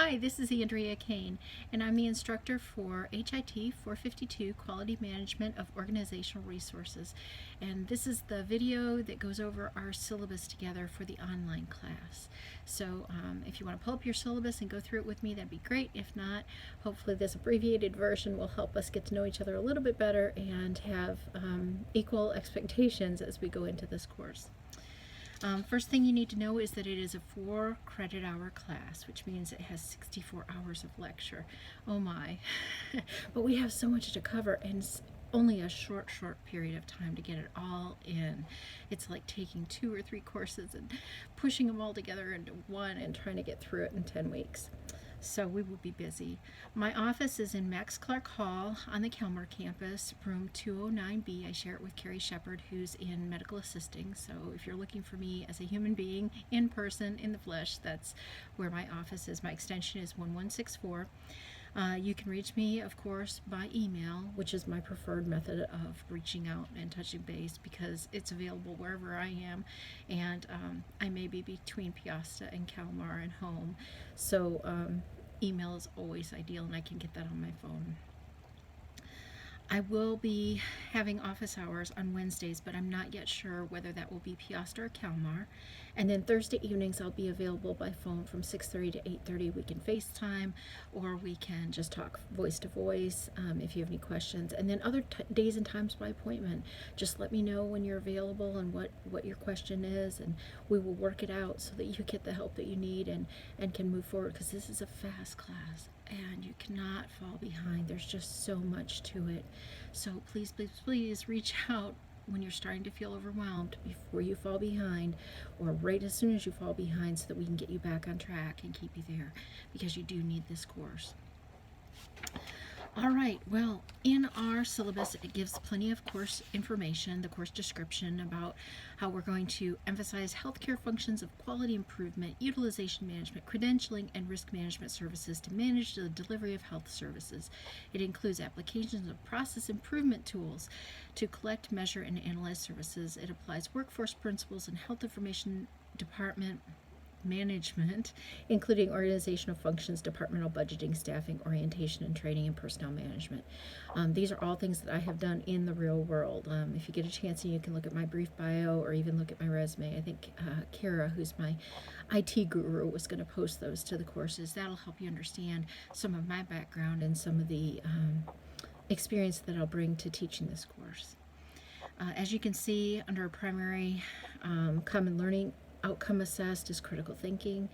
Hi, this is Andrea Kane, and I'm the instructor for HIT 452 Quality Management of Organizational Resources. And this is the video that goes over our syllabus together for the online class. So if you want to pull up your syllabus and go through it with me, that'd be great. If not, hopefully this abbreviated version will help us get to know each other a little bit better and have equal expectations as we go into this course. First thing you need to know is that it is a 4 credit hour class, which means it has 64 hours of lecture. Oh my. But we have so much to cover and only a short period of time to get it all in. It's like taking 2 or 3 courses and pushing them all together into one and trying to get through it in 10 weeks. So we will be busy. My office is in Max Clark Hall on the Kelmar campus, room 209B. I share it with Carrie Shepard, who's in medical assisting. So if you're looking for me as a human being, in person, in the flesh, that's where my office is. My extension is 1164. You can reach me, of course, by email, which is my preferred method of reaching out and touching base because it's available wherever I am, and I may be between Piasta and Kalmar and home, so email is always ideal, and I can get that on my phone. I will be having office hours on Wednesdays, but I'm not yet sure whether that will be Piasta or Kalmar. And then Thursday evenings I'll be available by phone from 6:30 to 8:30. We can FaceTime or we can just talk voice to voice if you have any questions. And then other days and times by appointment. Just let me know when you're available and what your question is, and we will work it out so that you get the help that you need and can move forward, because this is a fast class and you cannot fall behind. There's just so much to it. So please reach out when you're starting to feel overwhelmed before you fall behind, or right as soon as you fall behind, so that we can get you back on track and keep you there, because you do need this course. All right, well, in our syllabus, it gives plenty of course information, the course description about how we're going to emphasize healthcare functions of quality improvement, utilization management, credentialing, and risk management services to manage the delivery of health services. It includes applications of process improvement tools to collect, measure, and analyze services. It applies workforce principles and health information department management, including organizational functions, departmental budgeting, staffing, orientation and training, and personnel management. These are all things that I have done in the real world. If you get a chance, and you can look at my brief bio or even look at my resume. I think Kara, who's my IT guru, was going to post those to the courses. That'll help you understand some of my background and some of the experience that I'll bring to teaching this course. As you can see, under primary common learning, outcome assessed is critical thinking,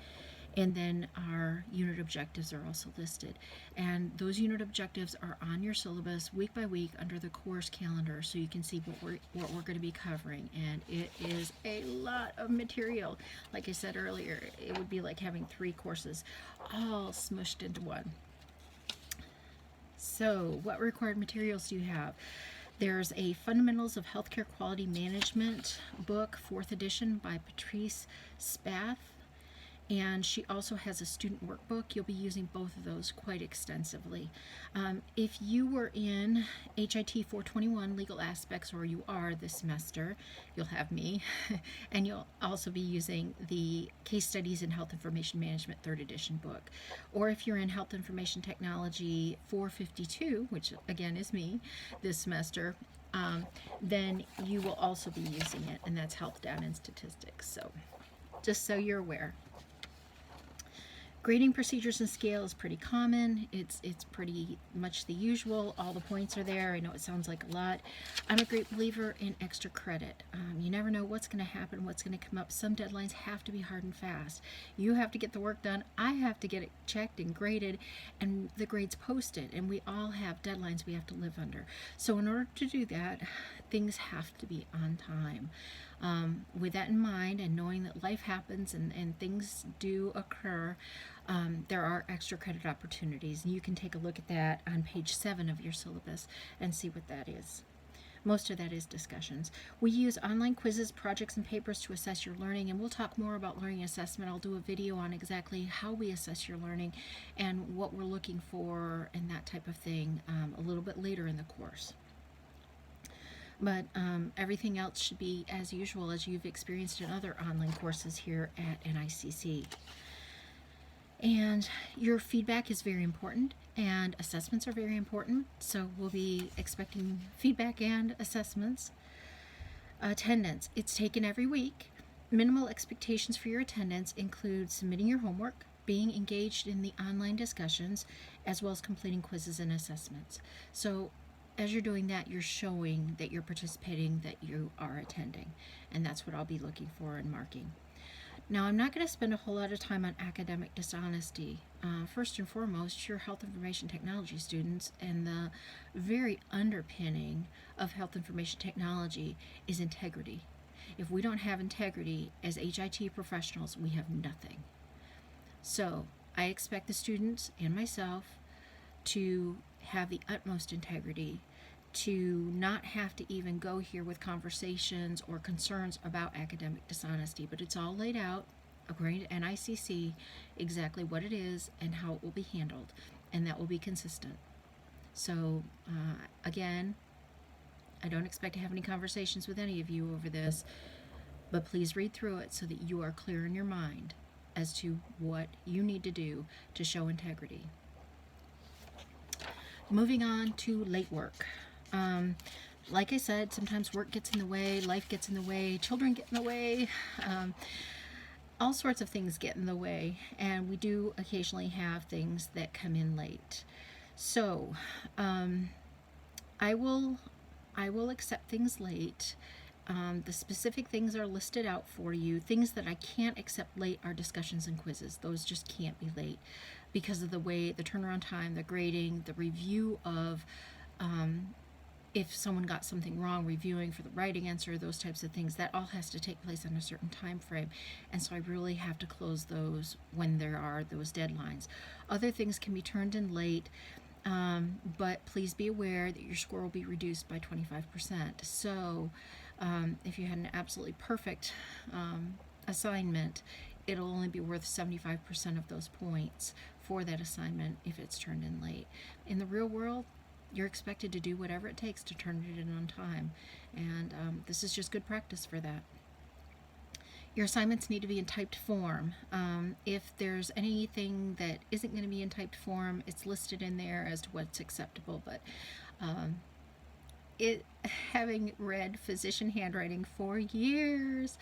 and then our unit objectives are also listed, and those unit objectives are on your syllabus week by week under the course calendar, so you can see what we're going to be covering. And it is a lot of material. Like I said earlier, it would be like having 3 courses all smushed into one. So what required materials do you have? There's a Fundamentals of Healthcare Quality Management book, 4th edition, by Patrice Spath, and she also has a student workbook. You'll be using both of those quite extensively. If you were in HIT 421 Legal Aspects, or you are this semester, you'll have me, and you'll also be using the Case Studies in Health Information Management 3rd edition book. Or if you're in Health Information Technology 452, which again is me this semester, then you will also be using it, and that's Health Data and Statistics. So just so you're aware. Grading procedures and scale is pretty common. It's pretty much the usual. All the points are there. I know it sounds like a lot. I'm a great believer in extra credit. You never know what's going to happen, what's going to come up. Some deadlines have to be hard and fast. You have to get the work done. I have to get it checked and graded, and the grades posted. And we all have deadlines we have to live under. So in order to do that, things have to be on time. With that in mind, and knowing that life happens and things do occur, there are extra credit opportunities, and you can take a look at that on page 7 of your syllabus and see what that is. Most of that is discussions. We use online quizzes, projects, and papers to assess your learning, and we'll talk more about learning assessment. I'll do a video on exactly how we assess your learning and what we're looking for and that type of thing a little bit later in the course. But everything else should be as usual as you've experienced in other online courses here at NICC. And your feedback is very important, and assessments are very important. So we'll be expecting feedback and assessments. Attendance, it's taken every week. Minimal expectations for your attendance include submitting your homework, being engaged in the online discussions, as well as completing quizzes and assessments. So as you're doing that, you're showing that you're participating, that you are attending, and that's what I'll be looking for and marking. Now, I'm not going to spend a whole lot of time on academic dishonesty. First and foremost, you're health information technology students, and the very underpinning of health information technology is integrity. If we don't have integrity as HIT professionals, we have nothing. So I expect the students and myself to have the utmost integrity, to not have to even go here with conversations or concerns about academic dishonesty, but it's all laid out according to NICC exactly what it is and how it will be handled, and that will be consistent. So again, I don't expect to have any conversations with any of you over this, but please read through it so that you are clear in your mind as to what you need to do to show integrity. Moving on to late work. Like I said, sometimes work gets in the way, life gets in the way, children get in the way, all sorts of things get in the way, and we do occasionally have things that come in late. So I will accept things late. The specific things are listed out for you. Things that I can't accept late are discussions and quizzes. Those just can't be late because of the way, the turnaround time, the grading, the review of if someone got something wrong, reviewing for the writing answer, those types of things. That all has to take place on a certain time frame, and so I really have to close those when there are those deadlines. Other things can be turned in late, but please be aware that your score will be reduced by 25%. So if you had an absolutely perfect assignment, it'll only be worth 75% of those points for that assignment if it's turned in late. In the real world, you're expected to do whatever it takes to turn it in on time, and this is just good practice for that. Your assignments need to be in typed form. If there's anything that isn't going to be in typed form, it's listed in there as to what's acceptable, but having read physician handwriting for years,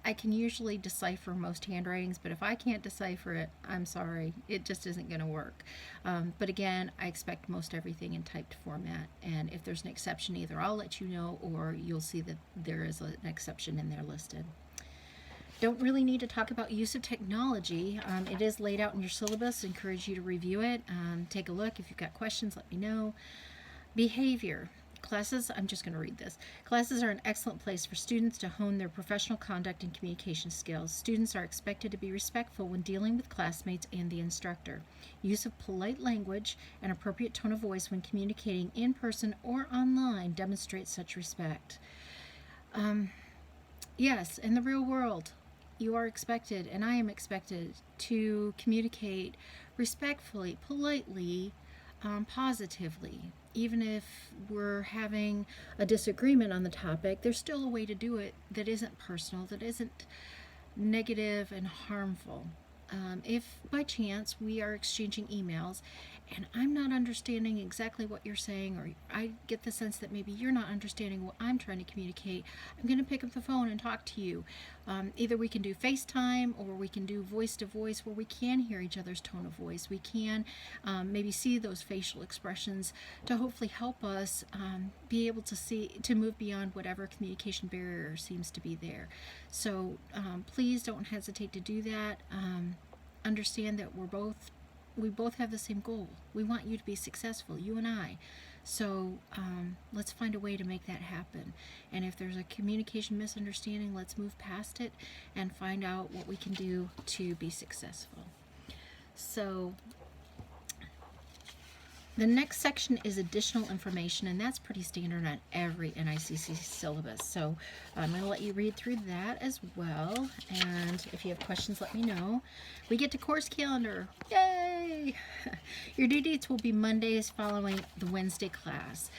I can usually decipher most handwritings, but if I can't decipher it, I'm sorry, it just isn't going to work. But again, I expect most everything in typed format, and if there's an exception, either I'll let you know or you'll see that there is an exception in there listed. Don't really need to talk about use of technology. It is laid out in your syllabus. I encourage you to review it. Take a look. If you've got questions, let me know. Behavior. Classes, I'm just going to read this. Classes are an excellent place for students to hone their professional conduct and communication skills. Students are expected to be respectful when dealing with classmates and the instructor. Use of polite language and appropriate tone of voice when communicating in person or online demonstrates such respect. Yes, in the real world, you are expected, and I am expected, to communicate respectfully, politely, positively. Even if we're having a disagreement on the topic, there's still a way to do it that isn't personal, that isn't negative and harmful. If by chance we are exchanging emails and I'm not understanding exactly what you're saying, or I get the sense that maybe you're not understanding what I'm trying to communicate, I'm going to pick up the phone and talk to you. Either we can do FaceTime or we can do voice to voice where we can hear each other's tone of voice. We can maybe see those facial expressions to hopefully help us be able to move beyond whatever communication barrier seems to be there. So please don't hesitate to do that. Understand that we both have the same goal. We want you to be successful, you and I. So let's find a way to make that happen. And if there's a communication misunderstanding, let's move past it and find out what we can do to be successful. So the next section is additional information, and that's pretty standard on every NICC syllabus. So I'm going to let you read through that as well, and if you have questions, let me know. We get to course calendar. Yay! Yay! Your due dates will be Mondays following the Wednesday class.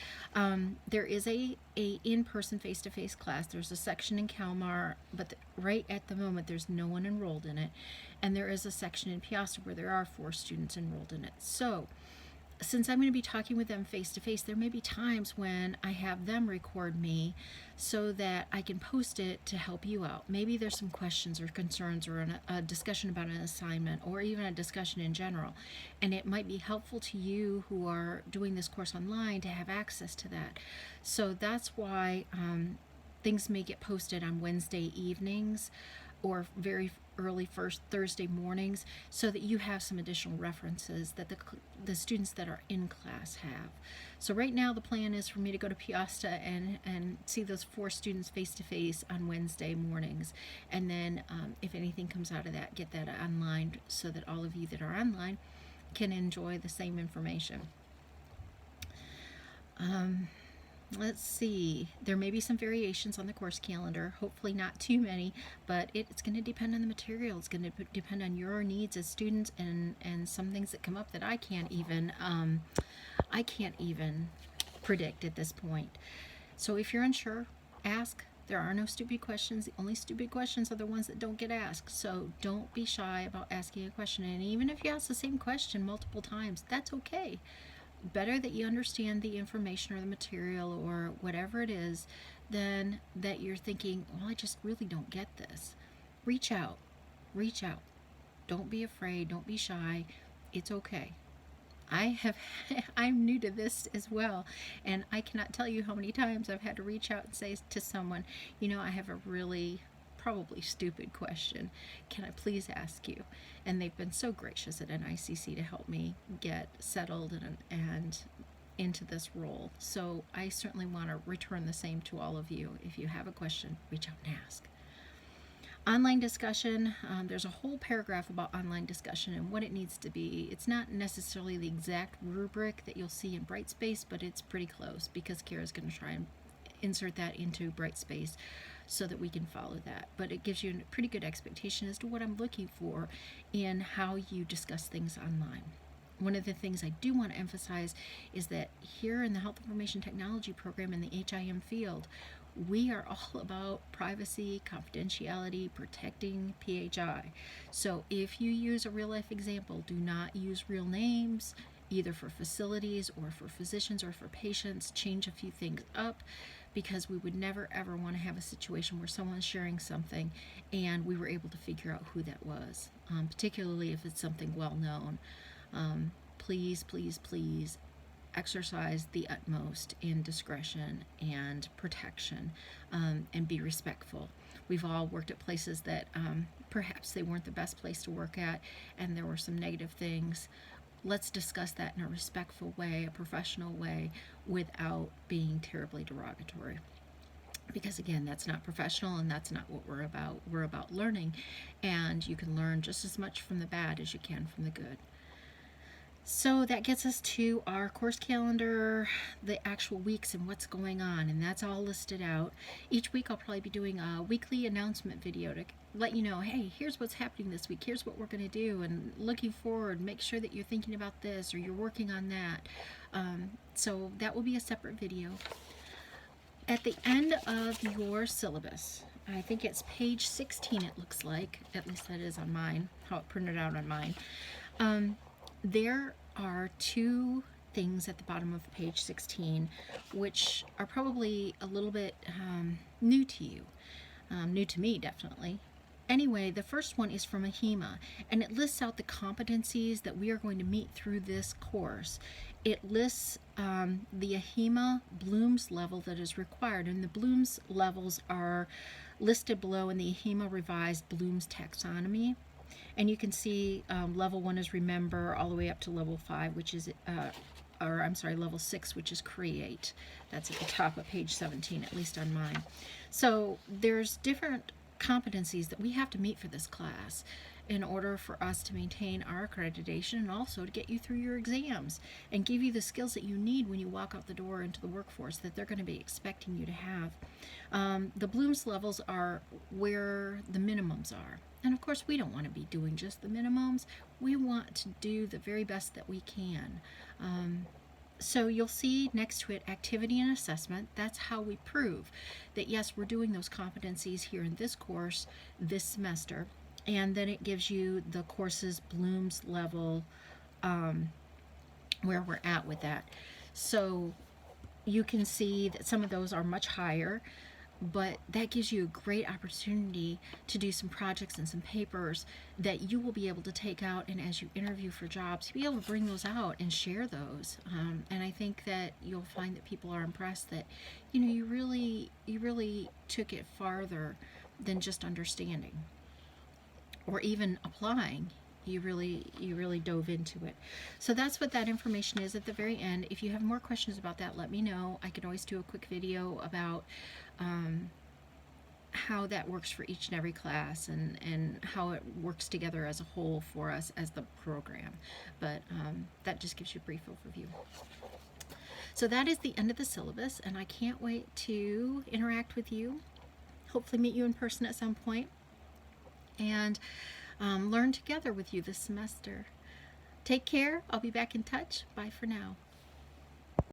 There is a in-person face-to-face class. There's a section in Kalmar, but right at the moment there's no one enrolled in it. And there is a section in Piasta where there are 4 students enrolled in it. So since I'm going to be talking with them face to face, there may be times when I have them record me so that I can post it to help you out. Maybe there's some questions or concerns or a discussion about an assignment or even a discussion in general. And it might be helpful to you who are doing this course online to have access to that. So that's why things may get posted on Wednesday evenings or very early first Thursday mornings, so that you have some additional references that the students that are in class have. So right now the plan is for me to go to Piasta and see those 4 students face to face on Wednesday mornings, and then if anything comes out of that, get that online so that all of you that are online can enjoy the same information. Let's see, there may be some variations on the course calendar, hopefully not too many, but it's going to depend on the material. It's going to depend on your needs as students and some things that come up that I can't even predict at this point. So if you're unsure, ask. There are no stupid questions. The only stupid questions are the ones that don't get asked. So don't be shy about asking a question. And even if you ask the same question multiple times, that's okay. Better that you understand the information or the material or whatever it is than that you're thinking, well, I just really don't get this. Reach out. Reach out. Don't be afraid. Don't be shy. It's okay. I'm new to this as well, and I cannot tell you how many times I've had to reach out and say to someone, you know, I have a really probably stupid question. Can I please ask you? And they've been so gracious at NICC to help me get settled and into this role. So I certainly want to return the same to all of you. If you have a question, reach out and ask. Online discussion, there's a whole paragraph about online discussion and what it needs to be. It's not necessarily the exact rubric that you'll see in Brightspace, but it's pretty close because Kara's going to try and insert that into Brightspace so that we can follow that. But it gives you a pretty good expectation as to what I'm looking for in how you discuss things online. One of the things I do want to emphasize is that here in the Health Information Technology program in the HIM field, we are all about privacy, confidentiality, protecting PHI. So if you use a real life example, do not use real names, either for facilities or for physicians or for patients. Change a few things up, because we would never ever want to have a situation where someone's sharing something and we were able to figure out who that was, particularly if it's something well known. Please, please, please exercise the utmost in discretion and protection, and be respectful. We've all worked at places that perhaps they weren't the best place to work at, and there were some negative things. Let's discuss that in a respectful way, a professional way, without being terribly derogatory. Because again, that's not professional and that's not what we're about. We're about learning, and you can learn just as much from the bad as you can from the good. So that gets us to our course calendar, the actual weeks and what's going on, and that's all listed out. Each week I'll probably be doing a weekly announcement video to let you know, hey, here's what's happening this week, here's what we're going to do, and looking forward, make sure that you're thinking about this or you're working on that. So that will be a separate video. At the end of your syllabus, I think it's page 16 it looks like, at least that is on mine, how it printed out on mine. There are 2 things at the bottom of page 16 which are probably a little bit new to you, new to me definitely. Anyway, the first one is from AHIMA, and it lists out the competencies that we are going to meet through this course. It lists the AHIMA Bloom's level that is required, and the Bloom's levels are listed below in the AHIMA Revised Bloom's Taxonomy. And you can see level 1 is remember, all the way up to level 5, which is, level 6, which is create. That's at the top of page 17, at least on mine. So there's different competencies that we have to meet for this class. in order for us to maintain our accreditation and also to get you through your exams and give you the skills that you need when you walk out the door into the workforce that they're going to be expecting you to have. The Bloom's levels are where the minimums are. And of course, we don't want to be doing just the minimums. We want to do the very best that we can. So you'll see next to it activity and assessment. That's how we prove that yes, we're doing those competencies here in this course this semester. And then it gives you the course's Bloom's level, where we're at with that. So you can see that some of those are much higher, but that gives you a great opportunity to do some projects and some papers that you will be able to take out, and as you interview for jobs, you'll be able to bring those out and share those. And I think that you'll find that people are impressed that you really took it farther than just understanding or even applying. You really dove into it. So that's what that information is at the very end. If you have more questions about that, let me know. I can always do a quick video about how that works for each and every class and how it works together as a whole for us as the program. But that just gives you a brief overview. So that is the end of the syllabus, and I can't wait to interact with you, hopefully meet you in person at some point, and learn together with you this semester. Take care. I'll be back in touch. Bye for now.